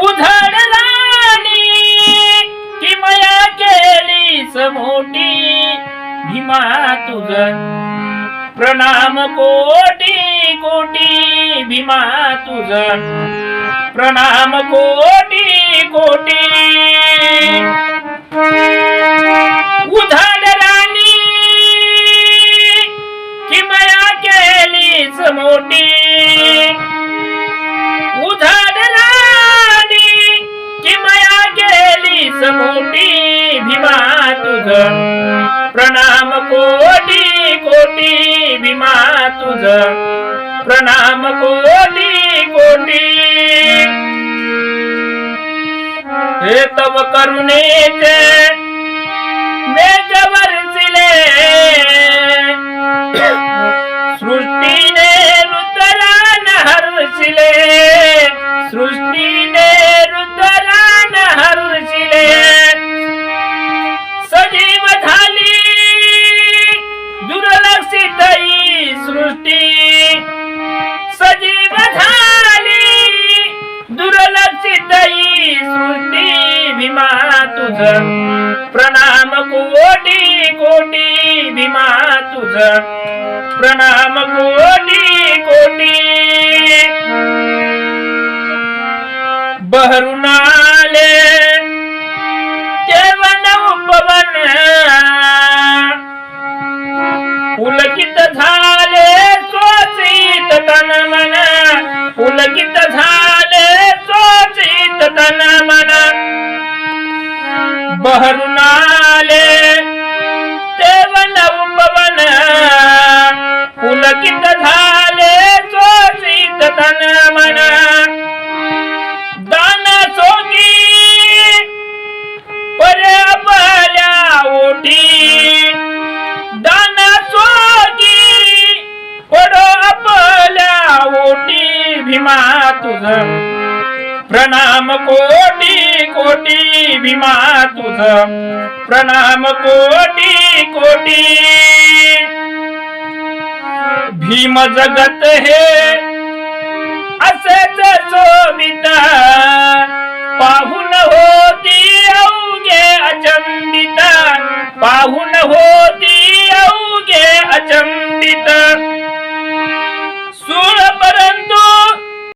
उधड राणी किमया केलीस मोठी भीमा तुझ प्रणाम कोटी कोटी भीमा तुझ प्रणाम कोटी कोटी उधड राणी किमया केलीस मोठी उधड राणी किमया केलीस मोठी भीमा तुझ प्रणाम कोटी कोटी भीमा तुझ प्रणाम कोटी कोटी हे तव करुणेचे मेघवर जिले सृष्टीने रुद्रान हर्षिले सृष्टीने रुद्रान हर्षिले सजीव झाली दुर्लक्षित ही सृष्टी सजीव झाली दुर्लक्षित ही सृष्टी भीमा तुझ प्रणाम कोटी कोटी भीमा तुझ प्रणाम कोटी कोटी बहरून आले केवन उपवन पुलकित झाले चोचित तन मन पुलकित झाले चोचित तन मन बहरून आले केवन उपवन पुलकित झाले चोचित तन मन दान सोगी परे आपल्या ओठी दान सोगी पडो आपल्या ओठी भीमा तुझ प्रणाम कोटी कोटी भीमा तुझ प्रणाम कोटी कोटी भीम जगत हे असेच शोभित पाहून होती अवघे अचंबित पाहून होती अवघे अचंबित सूळ परंतु